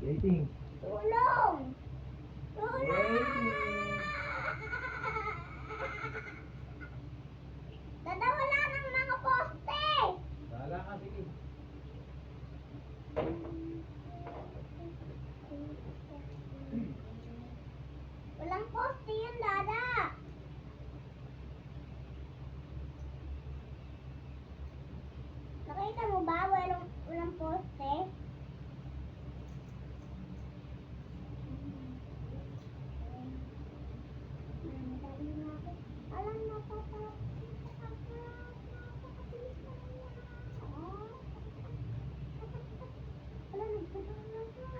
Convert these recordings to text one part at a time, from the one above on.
Waiting. Tulong! Tulong! Waiting. Dada, wala ng mga poste! Bahala ka, sige. Walang poste yun, Dada! Nakita mo ba? Walang poste? Dali na ako. Alam na po po. Napakabilis na niya. Wala, nagsasabi na siya.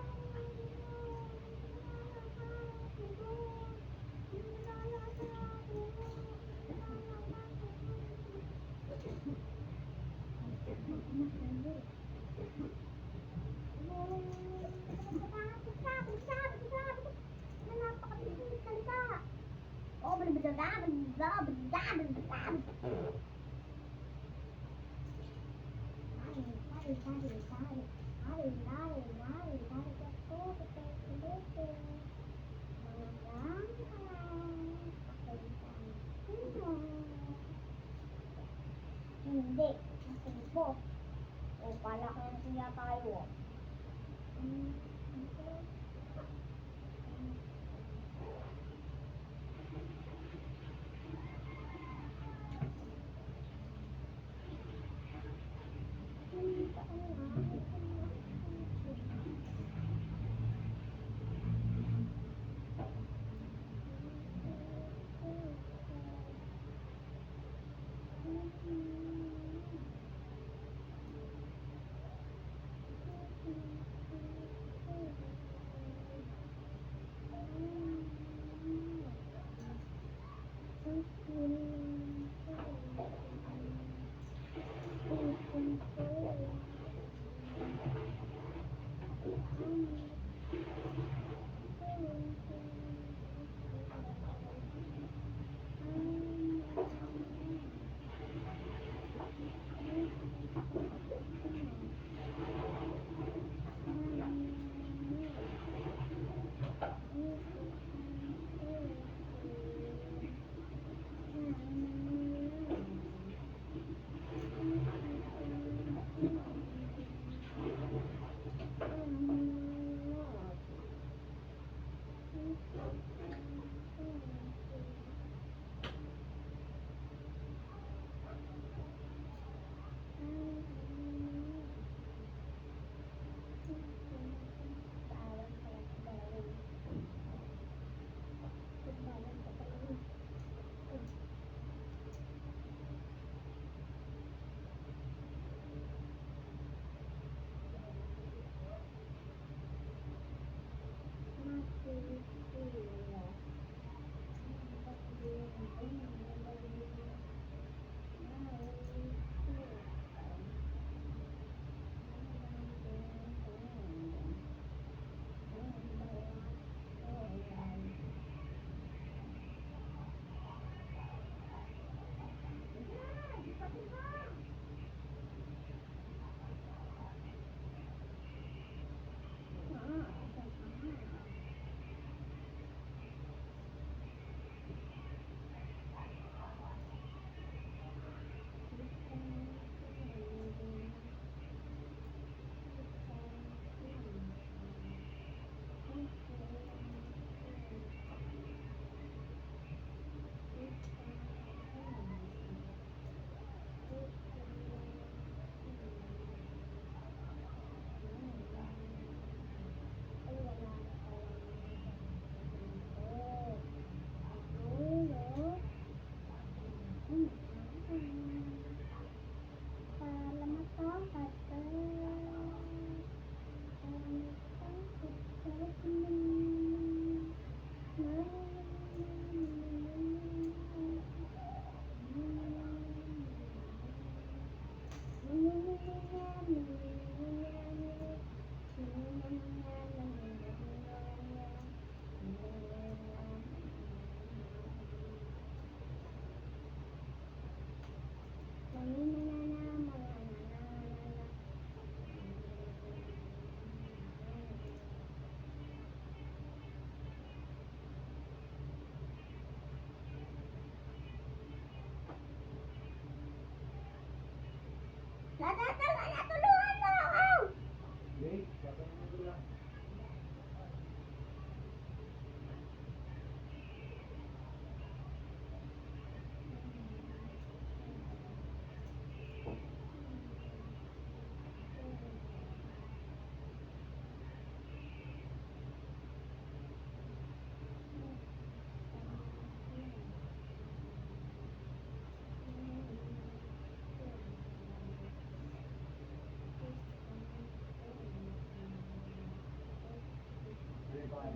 Hindi. Masimpo. O, pala ka na siya tayo.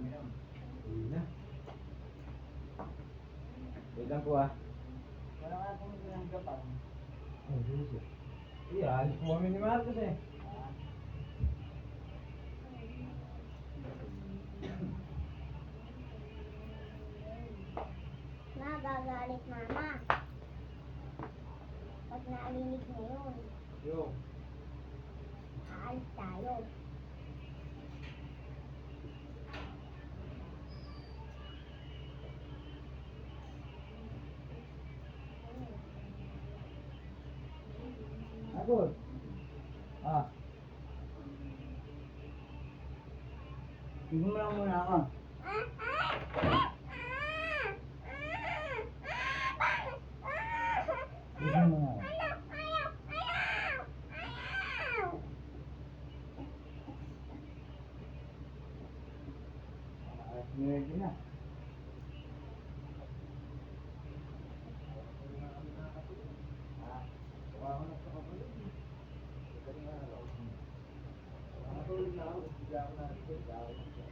Hindi na. Wait lang po ah. Wala nga kung ng Japan. Oh, susi. Iya, alis po kami ni Marcos eh. Nagagalit mama. Pag nalinig na yun, Yo. aalis tayo. Agod. Ah. Tignan mo lang muna ako. Tignan mo na ako. Ready na. Nakatulog na ako. Bigla ako narito. Bigla ako narito.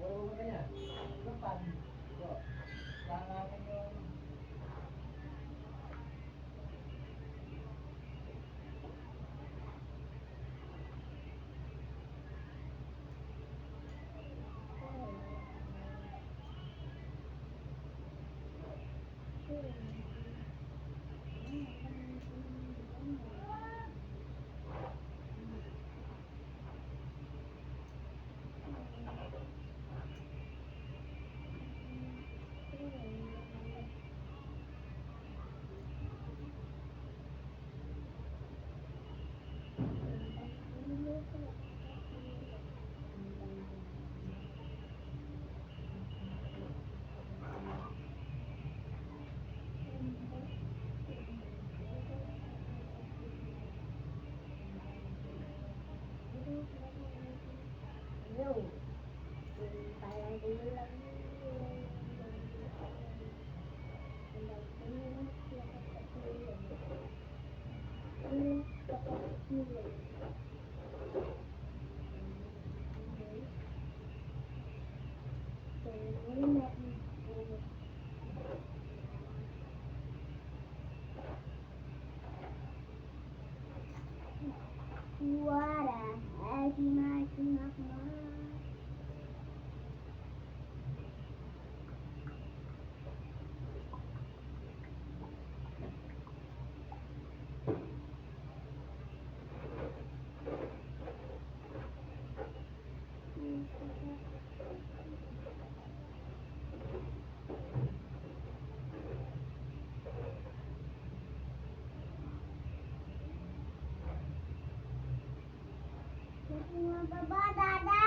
Puro mo na yan. Japan. Ito. Saan natin yung... Yun. Parang yun lang. Suara, simak. Mga baba, dada!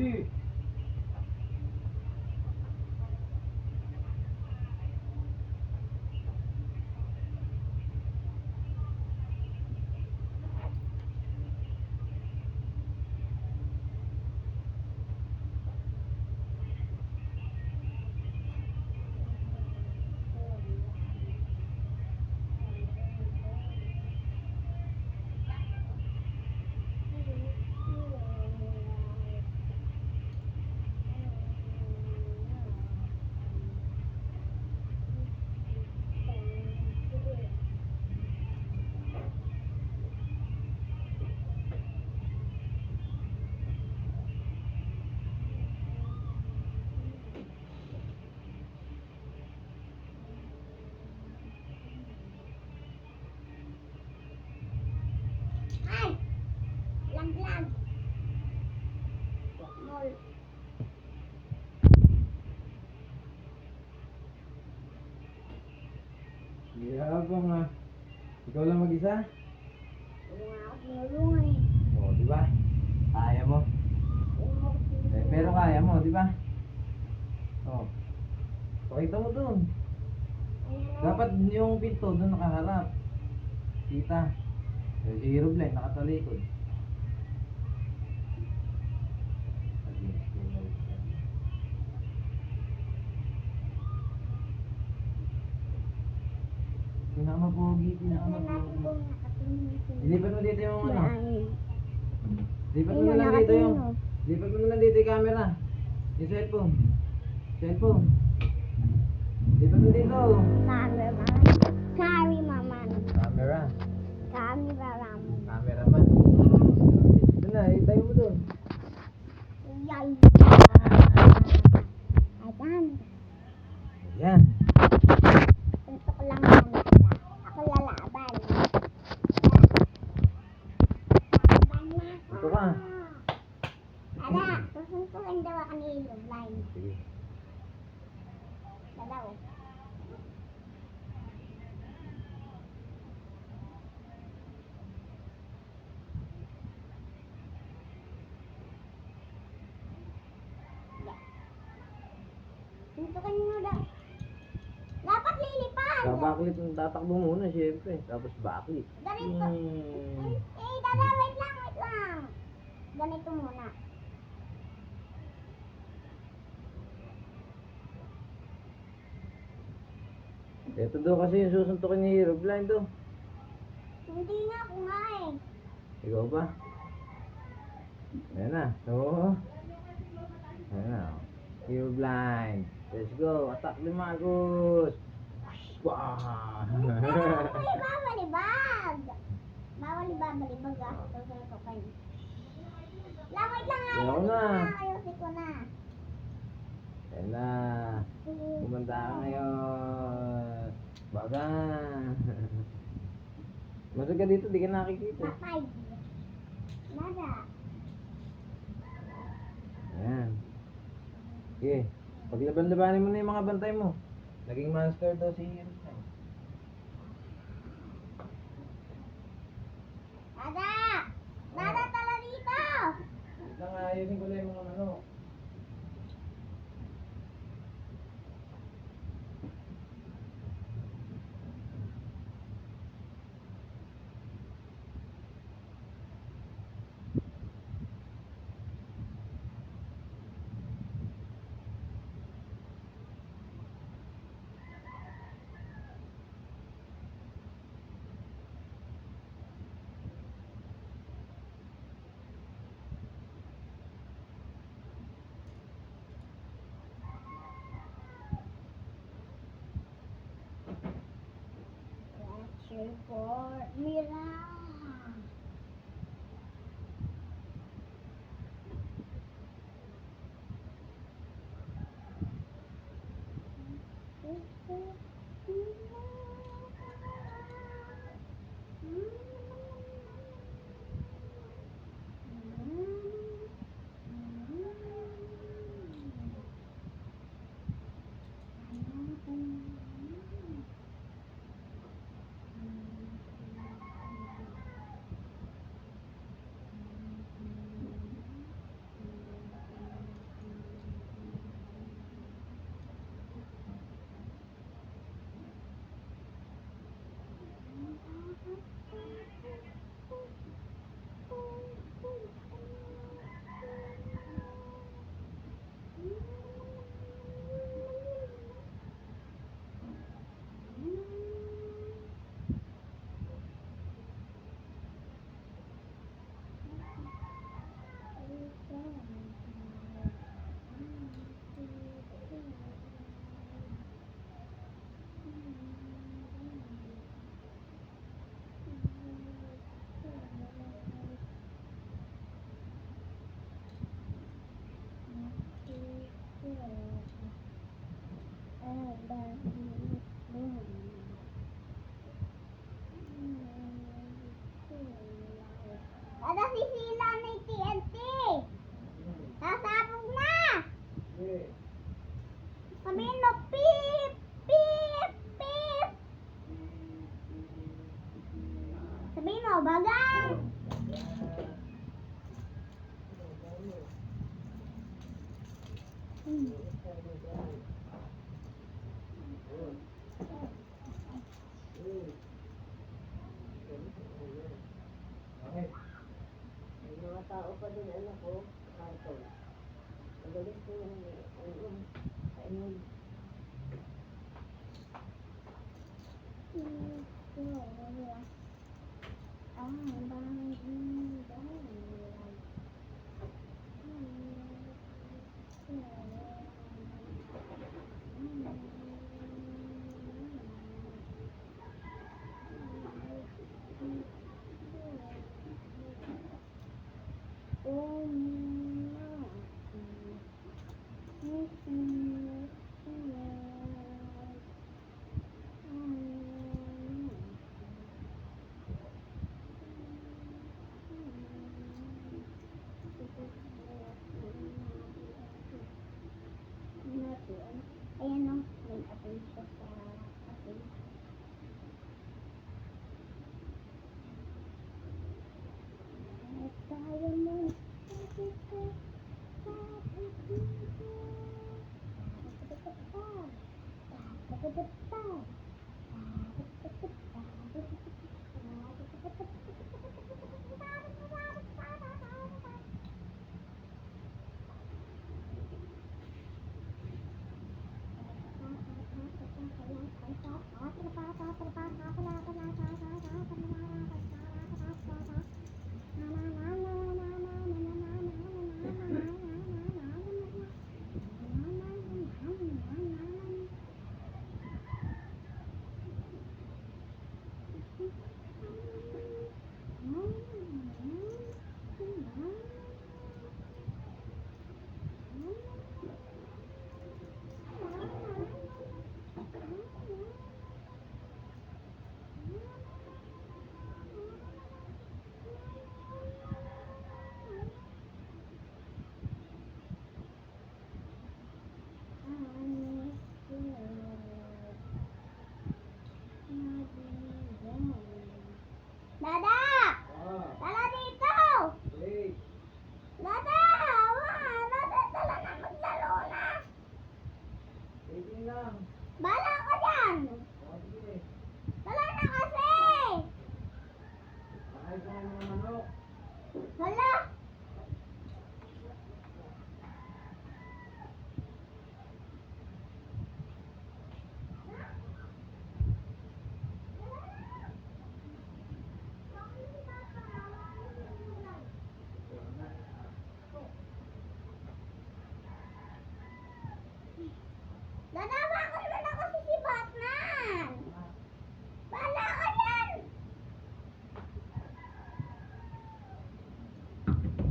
Hindi. Ay! Laglag. Mall. Yabang ah. Ikaw lang mag-isa? Wala nga ako tinulungan eh. Oo, di ba? Kaya mo. Wala nga ako tinulungan. Pero kaya mo, di ba? Oh. Pakita mo dun. Ayan o. Dapat yung pinto doon nakaharap. Kita. Eh, si Hero Blind nakatalikod. Pinakamapogi, Tingnan natin pinakamapogi. kung nakatingin sila. Ilipat mo dito yung ano. Ay. Lipat mo Ayun, na lang dito nakatingin, yung... oh. Lipat mo na lang dito yung camera. Yung cellphone. Cellphone. Lipat mo dito. Cameraman. Cameraman. Camera. Cameraman. Cameraman. Ito na, itayo mo doon. Yay. Ayan. Ayan. Gusto ko lang yan. Ako lalaban. Laban na ako. Ito ka. Ada, susuntukin daw ako ni Love Line. Sige. Dalaw. Suntukin mo daw. Dapat lilipad. Babaklit yung tatakbo muna, syempre. Tapos baklit. Ganito. Hmm. Dada, wait lang, wait lang. Ganito muna. Ito daw kasi yung susuntukin ni Hero Blind do. Hindi nga ako nga eh. Ikaw ba? Ayan na. Oo. Ayan na. Hero Blind. Let's go. Attack ni Magus. Wah! Ay, babalibag. Babalibag ah. Susuntukin. Lang, wait lang. Ayaw na. Ayusin ko na. Ayan na. Kumanda ka ngayon. Baga. Masag ka dito, di ka nakikita. Patay. Nada. Ayan. Sige. Paglaban-labanin mo na yung mga bantay mo. Naging monster daw si Hero. Nada. Nada, tala dito. Wait lang, ayusin ko lang yung mga ano. Lecture for Mira. bagay! Okay. May mga tao pa din, anak ko, karton. Magaling po yung, kainin. Ayan o, may apple siya sa apple. Tayo mo. Dada! Dala dito! Hey. Dada! Dada, dala na maglaro na! Waiting lang. Bala ko dyan! Oh, sige. Dala na kasi! Ayos na yung mga manok. Hala! Dadawa ko naman ako si Batman! Bala ka dyan!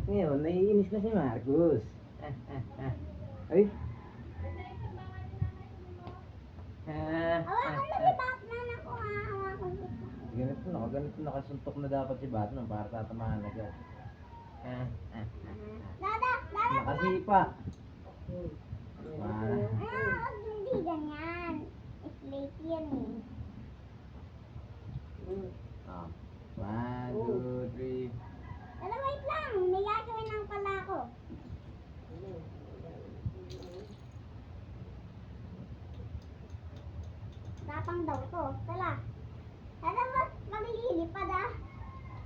Ngayon, naiinis na si Marcus. Ay. Hawakan mo si Batman ako ha! Hawakan mo siya. Ganito nakasuntok na dapat si Batman para tatamaan agad. Dada! Dada! Nakasipa. Para. Hindi ganyan. Slate yan eh. Oh. 1, 2, 3. Dada, wait lang. May gagawin lang pala ako. Tapang daw to. Tala. Dada, maglilipad ah.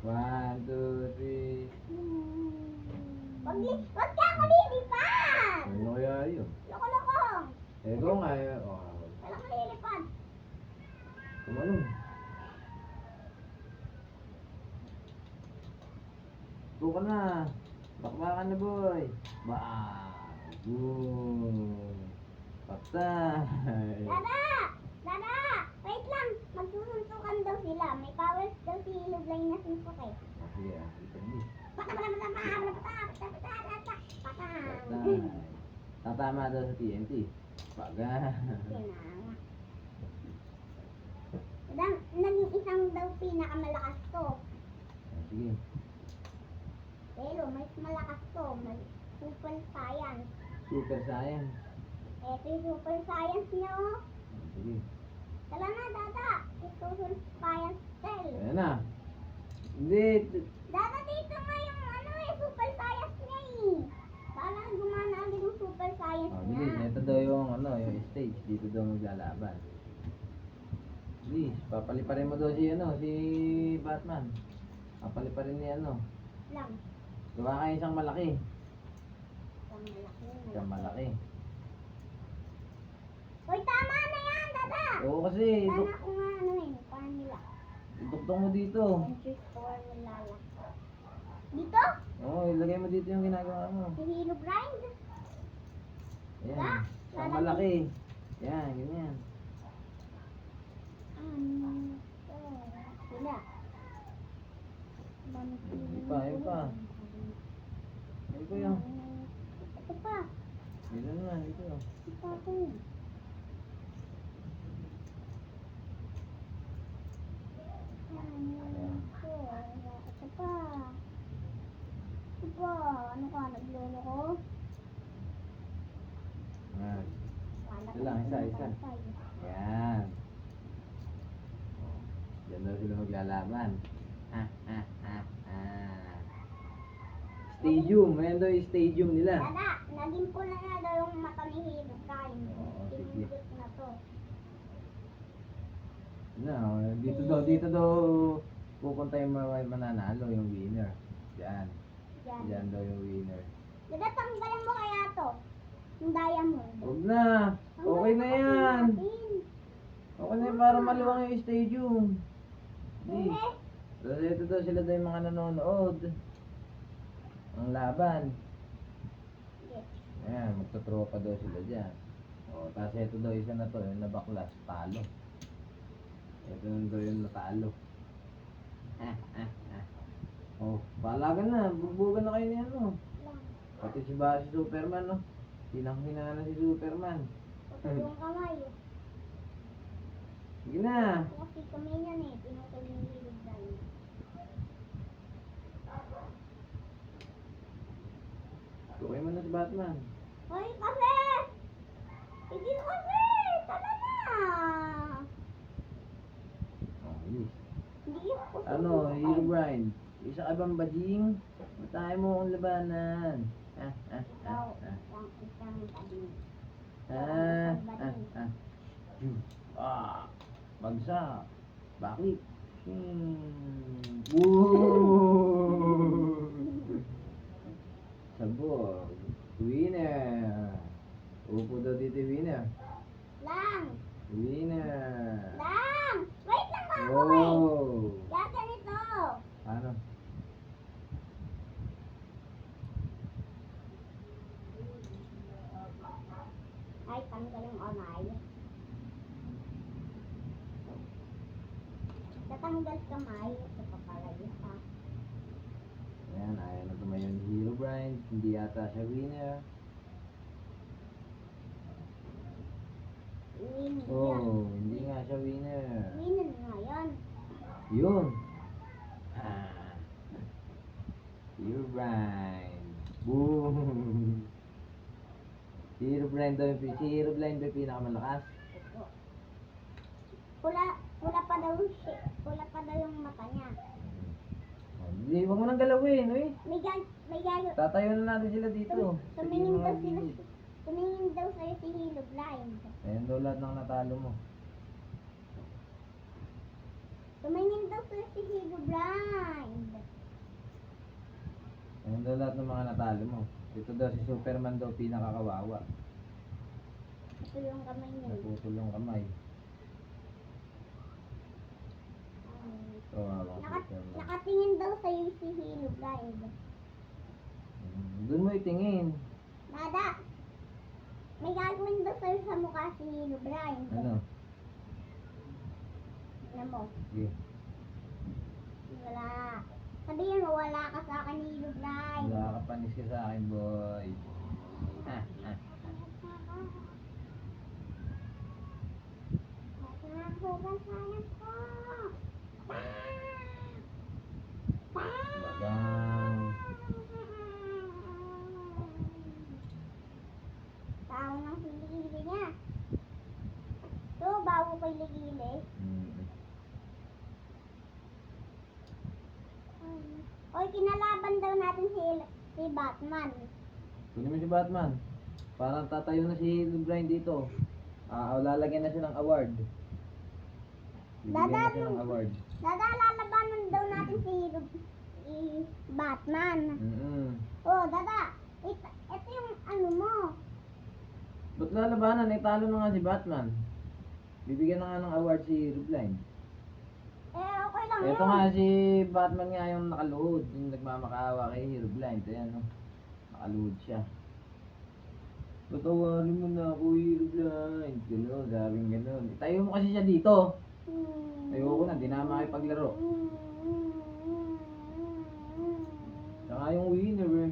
1, 2, 3. Wag ka ako lilipad! Ano kaya yun? Loko-loko! Ito nga eh. Oh. Wala ko lilipad. Tumalong. Buka na. Bakbakan na boy. Boom. Patay. Dada! Dada! Wait lang. Magsusuntukan daw sila. May powers daw si Lublay na suntok eh. Sige, ito hindi. Patay! Patay. Tatama daw sa TNT. Baga. Naging isang daw pinakamalakas to. Sige. Pero mas malakas to. May super science. Super science. Ito yung super science niya oh. Sige. Tala na, Dada. Ito super science cell. Ayan na. Hindi. Dada dito nga yung ano eh, super science niya eh. Parang gumana agad yung super science Oh, niya. bilis. Ito daw yung ano, yung stage. Dito daw maglalaban. Bilis. Papaliparin mo daw si ano, si Batman. Papaliparin ni ano. Lang. Gawa kayo isang malaki. Isang malaki. Isang malaki. Uy, tama na yan, dada! Oo kasi, Sana ko nga ano eh, formula. iduktong mo dito. Adventure formula lang. Dito? Oo, ilagay mo dito yung ginagawa mo. Si Hilo Grind? Ayan. Isang malaki. Yan, ganyan. Sila. Ayun pa, ayun pa. Ayun pa yun. Ito pa. Dito naman, dito. Ito pa ito. Ito pa. Ito pa. Ano ka? Naglolo ko? Yan. Wala Ito lang, isa. Yan. Diyan daw sila maglalaban. Stadium. Ayan daw yung stadium nila. Dada, naging pula na daw yung mata ni Hilo Grind. Oo, sige. Pinindot na to. Dito daw pupunta yung mananalo, yung winner. Diyan. Yan. Diyan daw yung winner. Dada, tanggalin mo kaya to. Yung diamond. Huwag na. Okay na yan. Okay na yan para maluwang yung stadium. Di. Hindi. Tapos ito daw sila daw yung mga nanonood. Ang laban. Yes. Ayan, magtutropa daw sila dyan. O, tapos ito daw isa na to, yung nabaklas, talo. Ito na daw yung natalo. Oh, palagan na, bugbugan na kayo ni ano. Lang. Pati si Superman, no? Hinang-hina na si Superman. Putol yung kamay. Sige na. Kasi kamay yan eh. Pinutol yung Hilo Grind. Tukay mo na si Batman. Hoy, kasi! Hindi kasi! Tala na! Oh, yes. Hindi yung puso. Ano, Hero Grind. Isa ka bang bading? Matayin mo akong labanan. Ikaw, isang bading. Bagsak. Bakit? Woo! Sabog. Winner. Upo daw dito winner. Lang! Winner. Lang! Wait lang ba ako eh! Wow. Kaya ganito! Ano? Ay, tanggal yung onay. Tatanggal kamay. Ito pa pala yun ha. Ayan, ayaw na tumayo ni Hero Grind. Hindi yata siya winner. Win yan. Oh, hindi nga siya winner. Win nga yan. Yun. Hero Grind. Boom. Si Hero Grind daw yung pinakamalakas. Ito. Pula pa daw yung mata niya. Oh, hindi, huwag mo nang galawin, uy. May gag... Tatayo na natin sila dito. Tumingin daw Sige, sila. mga gilid. Tumingin daw sa'yo si Hilo Grind. Ayan daw lahat ng natalo mo. Tumingin daw sa'yo si Hilo Grind. Ayan daw lahat ng mga natalo mo. Ito daw si Superman daw pinakakawawa. Ito yung kamay niya. Naputol yung kamay. Kawawa Superman. Nakatingin daw sa'yo si Hilo Grind. Doon mo itingin. Nada! May gagawin daw sa'yo sa mukha si Hilo Grind. Ano? Ano mo? Sige. Wala. Sabihin mo, wala ka sa akin Hilo Grind. Wala ka panis ka sa akin, boy. Sobrang sayang ko. Bagang. Tao ng hili-hili niya. Ito, bago kay ligili. si Batman. Kunin mo si Batman. Parang tatayo na si Brian dito. Lalagyan na siya ng award. Bibigyan na siya ng award. Dada, lalabanan daw natin si Batman. Oh, Dada, ito yung ano mo. Ba't lalabanan? Eh, talo na nga si Batman. Bibigyan na nga ng award si Rubline. Okay lang Ito yun. nga si Batman nga yung nakaluhod. Yung nagmamakaawa kay Hero Blind. Ayan, no? Nakaluhod siya. Patawarin mo na ako, Hero Blind. Gano'n, sabing gano'n. Itayo mo kasi siya dito. Ayoko na, di na makipaglaro. Saka yung winner eh.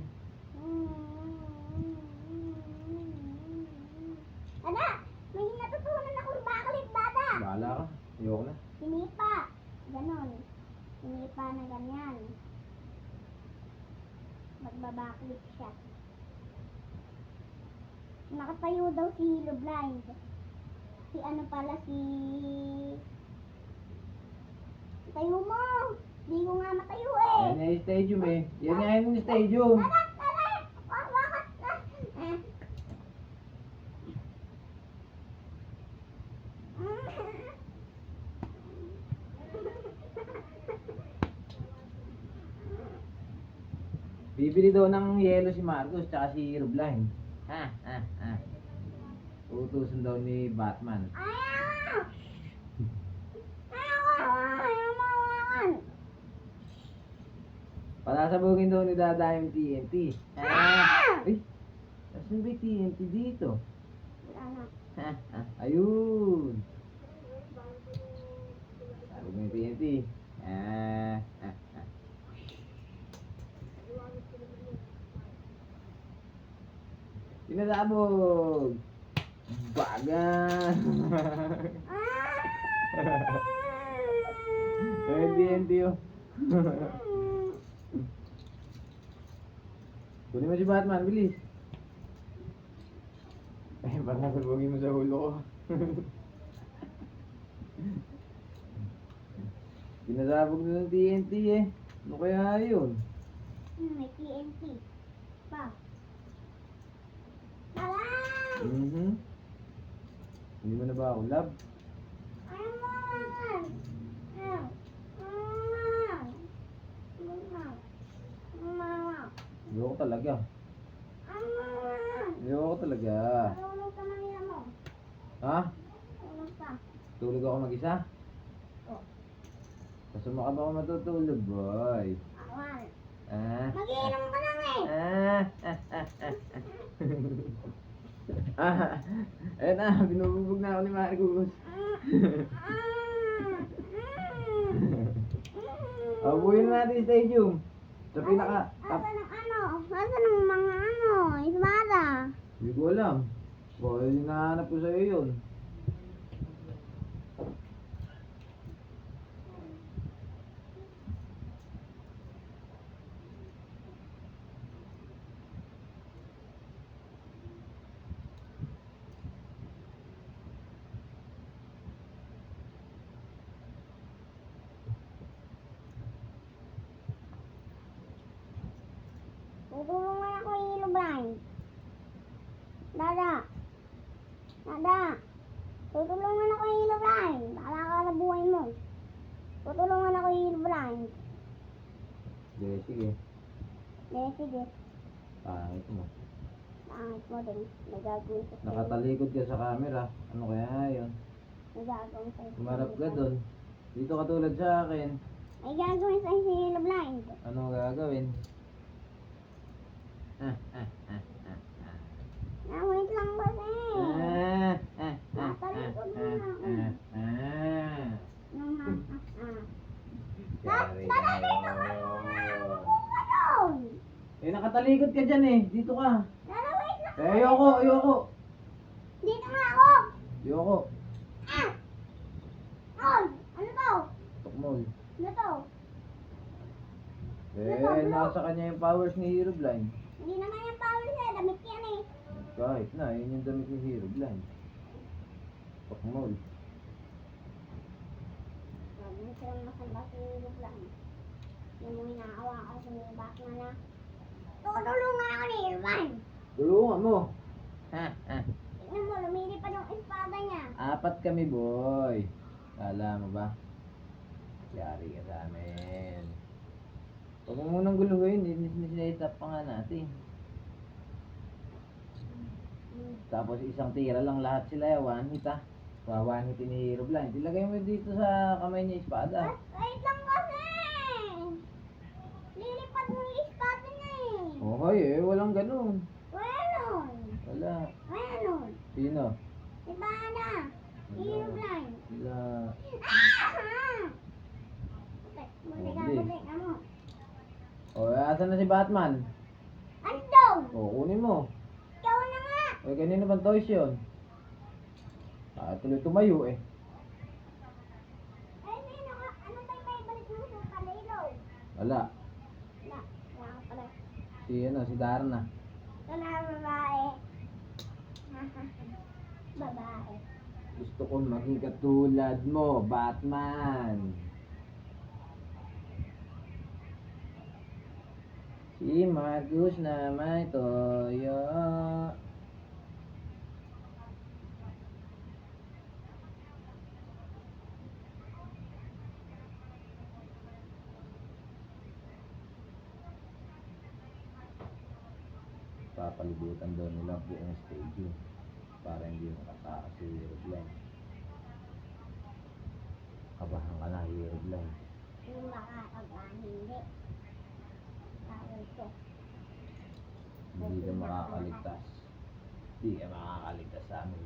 Dada, may natutunan ako baklit, Dada. Bahala ka. Ayoko na. Sinipa. Ganon. Sinipa na ganyan. Magbabaklit siya. Nakatayo daw si Hilo Blind. Si ano pala si... Tayo mo! Di ko nga matayo eh! Yan nga yung stadium eh. Yan nga yung stadium. Dada! Dada! Wakas na! Bibili daw ng yelo si Marcos tsaka si Hero Blind. Utusan daw ni Batman. Ayaw! Ayaw mo hawakan! Palasabugin daw ni Dada yung TNT. Ay! Nasaan ba yung TNT dito? Wala na. Ayun! Sabi mo yung TNT. Pinasabog! Bagan! Ay, TNT oh. Kunin mo si Batman, bilis. Ay, ba't nasabugin mo sa ulo ko? Pinasabog na ng TNT eh. Ano kaya yun? May TNT. Pa. Talang! Hindi mo na ba ako love? Ayaw mo hawakan! Ayaw! Ayaw! Ayaw! Ayaw! Ayoko talaga. Ayaw! Ayoko talaga. Tulog ka ng ina mo. Ha? Tulog ka. Tulog ako mag-isa? Oh. Kasama ka ba ako matutulog, boy? Awan. Mag-iinom ka lang eh. Ayun na, binububog na ako ni Marcos. Abuhin na natin yung stadium. Sa pinaka... Asan ang ano? Asan ang mga ano? Ismada. Hindi ko alam. Boy, hinahanap ko sa'yo yun. Tutulungan ako Hilo Blind. Dada. Dada. Tutulungan ako Hilo Blind. Bala ka na buhay mo. Tutulungan ako Hilo Blind. Sige. Sige. Pangit mo. Pangit mo din. May gagawin sa Nakatalikod ka sa camera. Ano kaya yun? May gagawin sa Kumarap ka doon. Dito ka tulad sa akin. May gagawin sa Hilo Blind. Ano gagawin? Wait lang kasi. Natalikod mo na ako. Yari Dada, na dito ka yun. doon. Eh, nakatalikod ka dyan eh. Dito ka. Dada, wait lang. Eh, ayoko. Dito nga ako. Ayoko. On. Ano to? Tukmol. Ano to? Eh, nasa kanya yung powers ni Hero Blind. Hindi naman yung power niya. Damit yan eh. Kahit na, yun yung damit ni Hero Blind. Tukmol. Huwag mo silang masamba si Hilo Blind. Yung mo hinaawa ka sa mga Batman na. Tutulungan ako ni Irwan. Tulungan mo. Ha, ha. Tingnan mo, lumilipad yung espada niya. 4 kami, boy. Kala mo ba? Yari ka sa amin. Huwag mo munang guluhin, sinetap pa nga natin. Tapos isang tira lang lahat sila, one hit ah. One hit ni Hero Blind. Ilagay mo dito sa kamay niya espada. Wait lang kasi. Lilipad mo yung espada niya eh. Okay walang ganun. Meron. Wala. Meron. Sino? Espada. Hero blind. Sila. Muli ka, muli ka mo. O, asan na si Batman? Andong! O, kunin mo. Ikaw na nga! Eh, kanino bang toys yun? Tuloy tumayo eh. Ay, sino ka? Ano tayo may balik mo sa palilaw? Wala. Wala. Wala ka pala. Si Darna. Ito na, babae. Babae. Gusto kong maging katulad mo, Batman. Si Marcus na may toyo. Papalibutan daw nila buong stadium para hindi makatakas si Hero Blind. Kabahan ka na, Hero Blind. Yung makakagahan, hindi. Tawag ito. Hindi ka makakaligtas. Hindi ka makakaligtas sa amin.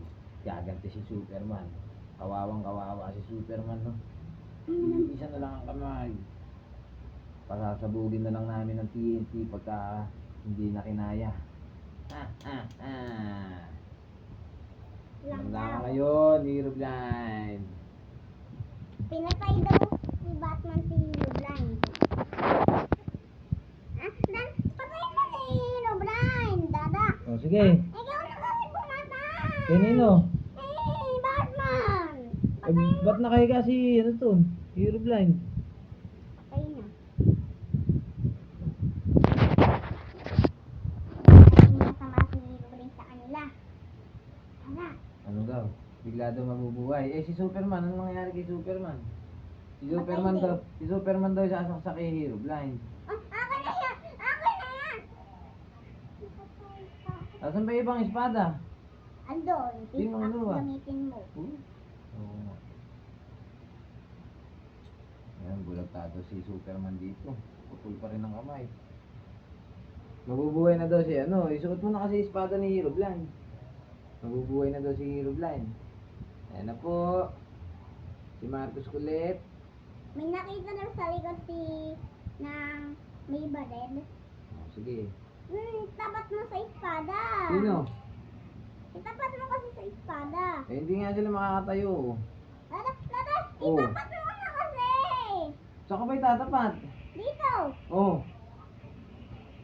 Gaganti si Superman. Kawawang kawawa si Superman, no? Isa na lang ang kamay. Pasasabugin na lang namin ng TNT pagka hindi na kinaya. Lang Wala ka daw. ngayon, Hero Blind. Pinatay daw si Batman si Hero Blind. Dan, patay mo si Hero Blind, dada. O, sige. Ikaw na kami pumatay. Kanino? Hey, Batman! Ba't nakahiga si, Hero Blind? Patay na. Patay na sama si Hero Blind sa kanila. Dada. Ano daw? Bigla daw mabubuhay. Eh, si Superman, anong nangyayari kay Superman? Si Superman daw sasaksak kay Hero Blind. Oh, akin na yan! Akin na yan! Asan ba yung ibang espada? Andon, Sino ang luwa? gamitin mo. Oo nga. Ayan, bulagtado si Superman dito. Putol pa rin ang kamay. Mabubuhay na daw si isuot mo na kasi espada ni Hero Blind. Mabubuhay na daw si Hero Blind. Ayan na po. Si Marcus kulit. May nakita daw sa likod si ng may baril. Oh, sige. Tapat mo sa espada. Sino? Itapat mo kasi sa espada. Eh, hindi nga sila makakatayo. Lada, Oh. itapat mo na kasi. Saan ka ba itatapat? Dito. Oh.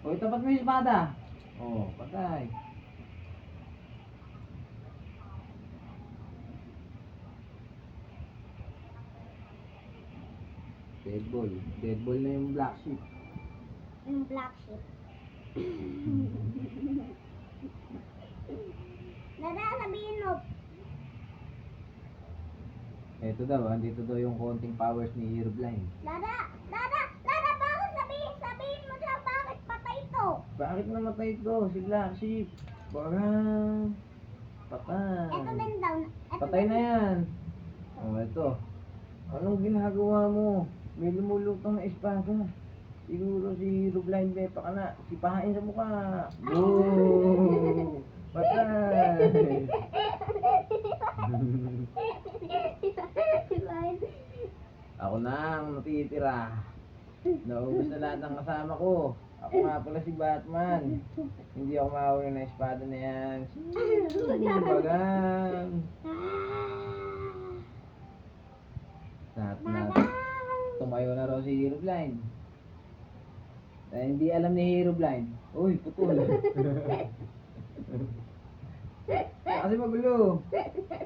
Oh, itapat mo yung espada. Oh, patay. Deadball. Deadball na yung black sheep. Yung black sheep. Lada, sabihin mo. Ito daw, andito daw yung konting powers ni Hero Blind. Lada, bakit sabihin mo siya bakit patay ito? Bakit namatay ito? Si Black Sheep. Parang patay. Ito din daw. Patay na yan. Oh, ito. Anong ginagawa mo? May lumulutang na espada. Siguro si Hero Blind may pakana. Sipahain sa mukha. Boom! Patay! Ako na ang natitira. Naubos na lahat ng kasama ko. Ako nga pala si Batman. Hindi ako mahuli ng espada na yan. Bagang. Na tumayo na raw si Hero Blind. Eh, hindi alam ni Hero Blind. Uy, putol. Kasi magulo.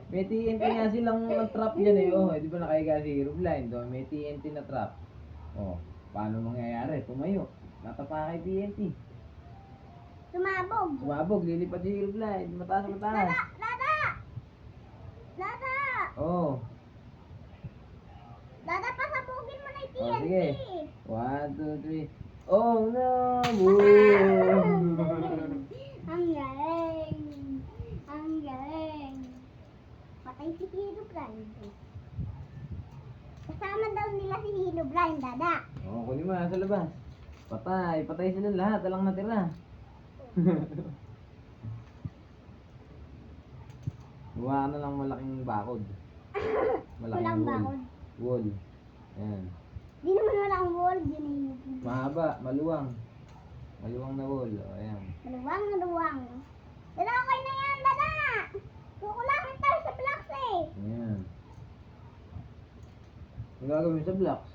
May TNT nga silang trap dyan eh. Oh, di ba nakahiga si Hero Blind? Oh, may TNT na trap. Oh, paano mangyayari? Tumayo. Natapa kay TNT. Sumabog. Sumabog, lilipad si Hero Blind. Mataas na mataas. Dada! Dada! Dada! Oo. Dada, pasabugin mo na yung Oh, TNT. sige. 1, 2, 3. Oh no! Boom! Ang galing. Ang galing. Patay si Hero Blind. Kasama daw nila si Hero Blind, Dada. Oh, kunin mo sa labas. Patay, patay sila lahat. Walang natira. Gawa ka na lang malaking bakod. Walang wall. bakod. Wall. Ayan. Di naman walang wall. Yun. Mahaba, maluwang. Maluwang na wall. O, ayan. Maluwang na luwang. Dada, okay na yan, Dada. Kukulangin tayo sa blocks eh. Ayan. Ang gagawin sa blocks.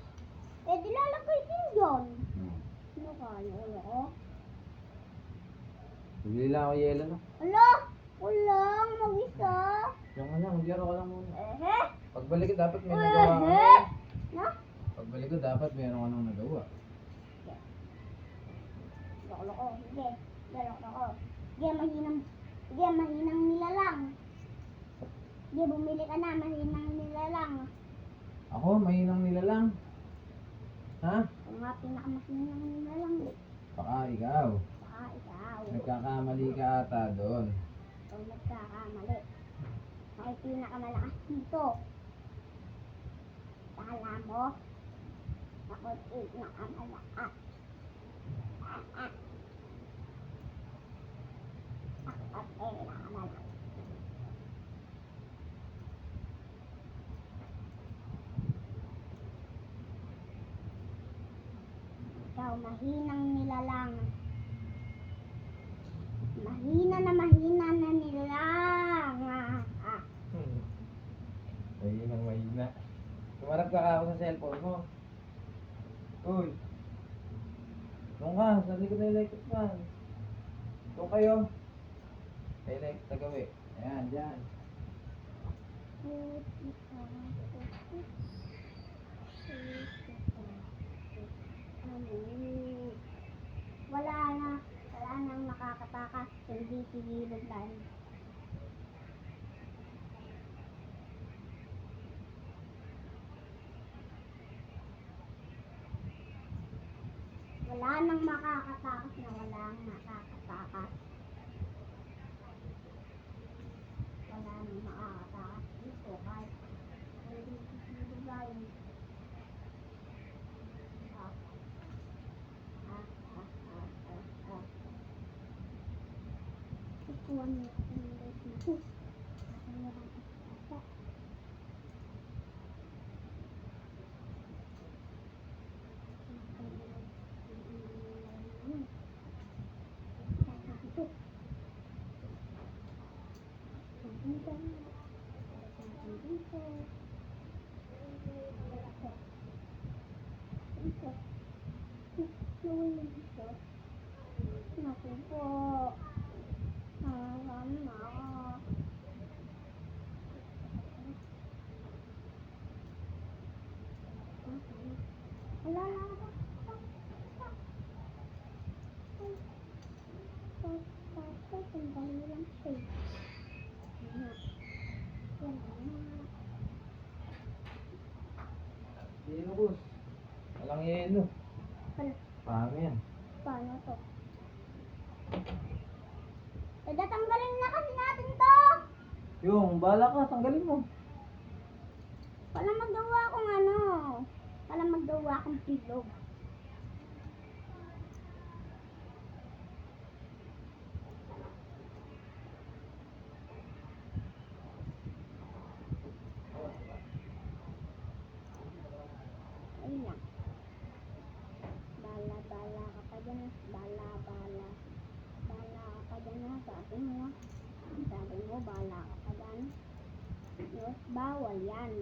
Eh, di lalagay din yun. Hmm. Ano kaya? Wala ko. Bibili lang ako yelo na. Ala! Kulang, mag-isa. Diyan ka lang, maglaro ka lang muna. Ehe. Pagbalik ko dapat may nagawa ka. Ehe. No? Pagbalik ko dapat meron ka nang nagawa. Loko-loko. Sige. Loko-loko. Sige, mahinang nilalang. Sige, bumili ka na. Mahinang nilalang. Ako, mahinang nila lang. Ha? Ang nga pinakamahinang nilalang. Baka ikaw. Baka ikaw. Nagkakamali ka ata doon. Kung nagkakamali. Ay, pinakamalakas dito. Kala mo? Ako pinakamalakas. Ako pinakamalakas. Ikaw, mahinang nilalang. Mahina na nilalang. Mahinang mahina. Tumarap ka ako sa cellphone mo. Uy. Doon ka, sa likod na electric fan. Doon kayo. Electric tagawi. Ayan, dyan. Wala nang makakatakas kundi si Hero Blind. Wala nang makakatakas na walang makakatakas. Wala nang makakatakas dito kahit hindi si Hero Blind. Ikuha niyo ang ulit dito. Ang marang isa. Naku po. Mama. Wala na ako. Sandali lang siya. Yelo, boss. Walang yelo. Wala. Paano yan? Paano to? Tatanggalin na kasi natin to. Yung, bala ka, tanggalin mo. Wala magawa akong ano. Wala magawa akong pilog. Ayun lang. Bala ka pa dyan. Bala ka pa dyan. Sabi mo, bala ka pa dyan. Yes, bawal yan.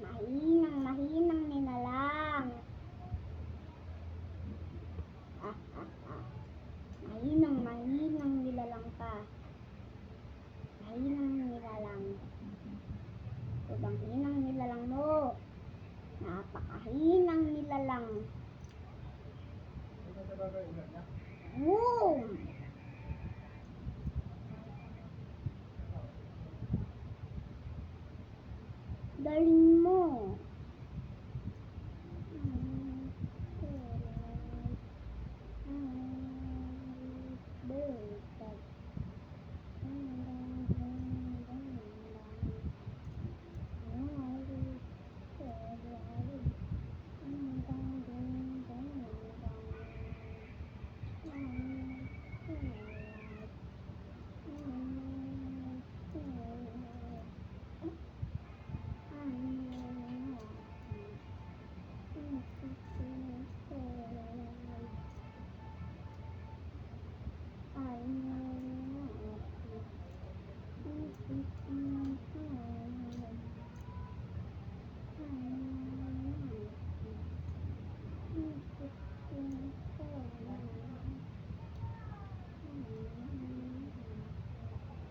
Mahinang nilalang. Mahinang nilalang ka. Mahinang nilalang. Sobrang hinang nilalang Galing mo.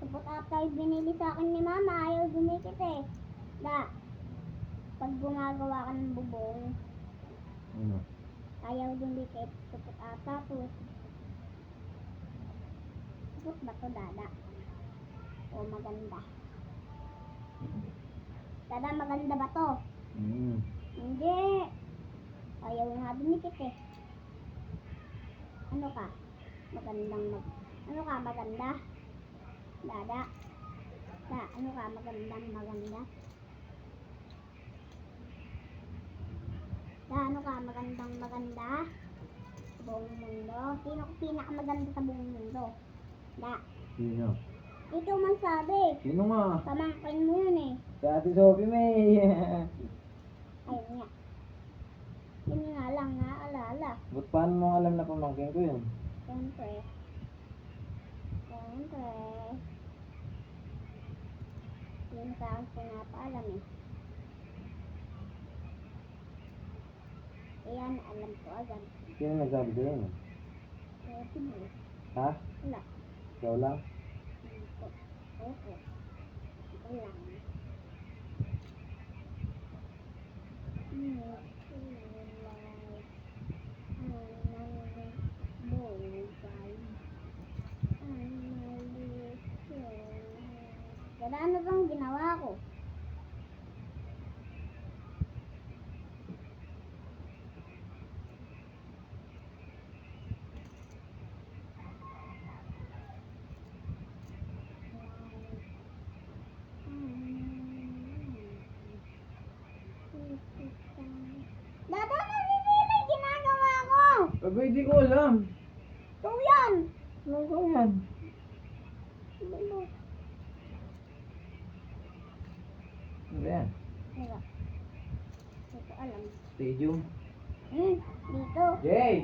Kapag after binili sa akin ni mama, ayaw dumikit eh. Da, pag gumagawa ka ng bubong, Ano? ayaw dumikit. Kapag tapos, tapos ba to, dada? O maganda? Dada, maganda ba to? Hindi. Ayaw nga dumikit eh. Ano ka? Ano ka, maganda? Dada? Da, ano ka, maganda? Da, ano ka, maganda? Sa buong mundo? Sino ka pinakamaganda sa buong mundo? Da, Sino? ikaw man sabi. Sino nga? Pamangkin mo yun eh. Si Ate Sophie May. Ayun nga. Yun nga lang, naalala. Ba't paano mo alam na pamangkin ko yun? Siyempre. Yun sa akin ko napaalam eh. Kaya naalam ko agad. Sino nagsabi sa'yo yun? Kaya sige. Ha? Wala. Ikaw lang? Okay. Ito lang. Kaya ano bang ginawa ko? Dada, naninila yung ginagawa ko! Abay, di ko alam. So yan! Ano ko yan? Ano ba yan? Wala. Hindi ko alam. Stadium? Dito. Jay!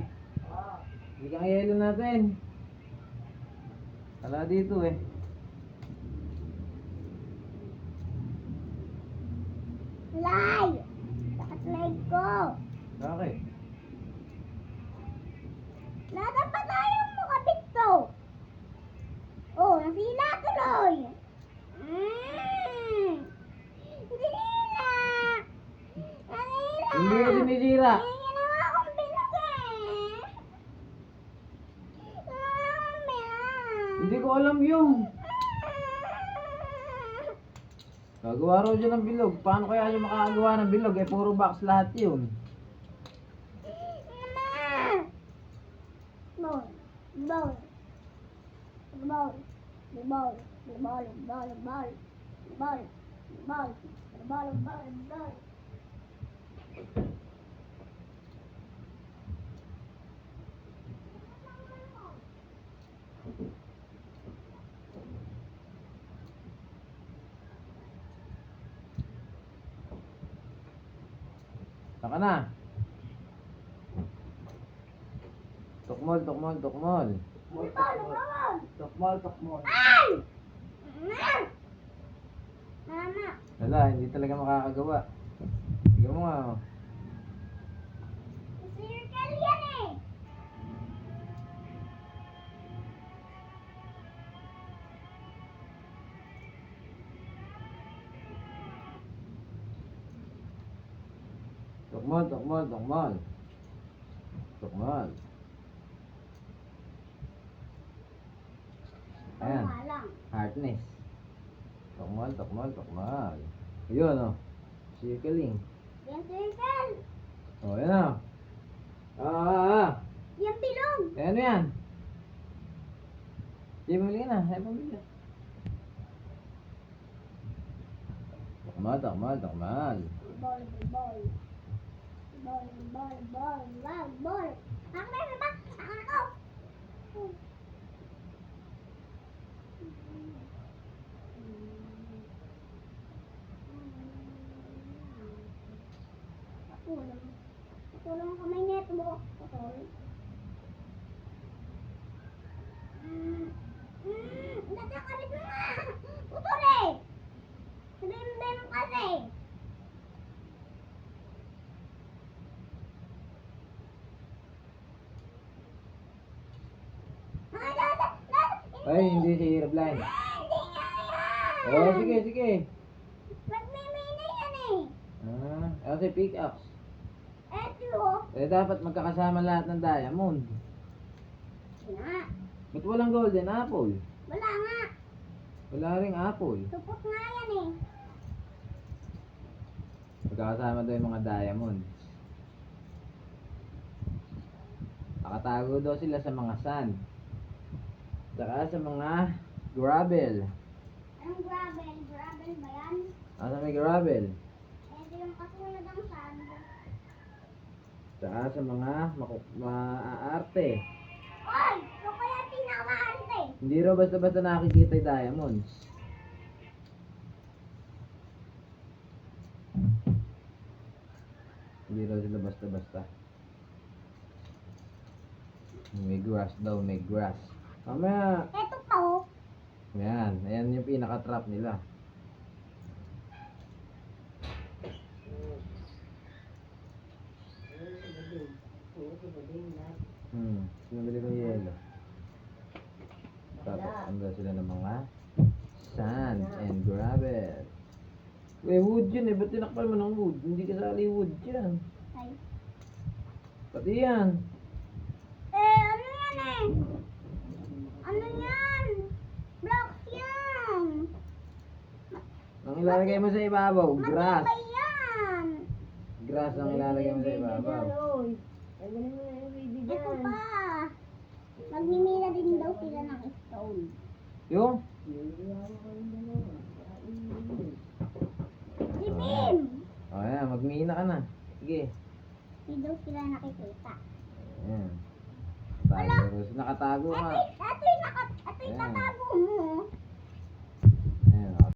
Hindi kang yelo natin. Wala dito eh. Lay! Sakit leg ko. Bakit? Nada pa tayong makabit to. Oh, nasila tuloy. Nasila. Nasila. Hindi ko sinisira. May ginawa akong bilog eh. Ginawa akong bilog. Hindi ko alam yun. Gagawa raw dyan ng bilog. Paano kaya yung makakagawa ng bilog? Eh, puro box lahat yun. Ball. Ball. Ball. Ball. Ball. Ball. Ball. Ball. Ball. Ball. Ball. Saka na. Tukmol, tukmol, tukmol. Tokmol. Ay! Mama. Wala, hindi talaga makakagawa. Sige mo nga. Oh. Circle yan eh. Tukmol, tukmol, tukmol. Tukmol. Ayan. Nga lang. Hardness. Tukmol, tukmol, tukmol. Yun, oh. Circling. Yan, circle. Oh, yan na. Ah. Yan, bilog. Eh, ano yan? Sige, pumili ka na. Ay, pumili ka. Takmal. Ball, ball. Ball, ball. Ako na, ba? Ako na ko. Patulong ang kamay neto mo. Patulong. Nagkakabit mo nga! Putol eh! Sabihin mo kasi! Ay, hindi si Herobrine. Hindi nga yan! Oh, sige. Magmimina yan eh! Kasi pickaxe. Eto! Eh, dapat magkakasama lahat ng diamond. Nga! Ba't walang golden apple? Wala nga! Wala ring apple. Tupot nga yan eh! Magkakasama daw yung mga diamond. Nakatago daw sila sa mga sand. Saka sa mga gravel. Anong gravel? Gravel ba yan? Asa may gravel? Ito yung kasunod ng sand. Saka sa mga maaarte. Oy! Ito kaya pinakamaarte! Hindi raw basta-basta nakikita yung diamonds. Hindi raw sila basta-basta. May grass daw, may grass. Mamaya. Ito pa oh! Ayan yung pinaka-trap nila. Sinabili ko yelo. Tapos ando sila ng mga sand and gravel. Wood yun eh. Ba't tinakpan mo ng wood? Hindi kasali wood yan. Ay. Pati yan. Ano yan eh? Ano yan? Blocks yan! Ang ilalagay mo sa ibabaw, grass. Matibay yan! Grass ang ilalagay mo sa ibabaw. Ito pa! Magmimila din daw sila ng stone. Yung? Si Bim! O yan, magmina ka na. Sige. Hindi daw sila nakikita. Ayan. Tago. Nakatago ka. Ito yung tatago mo.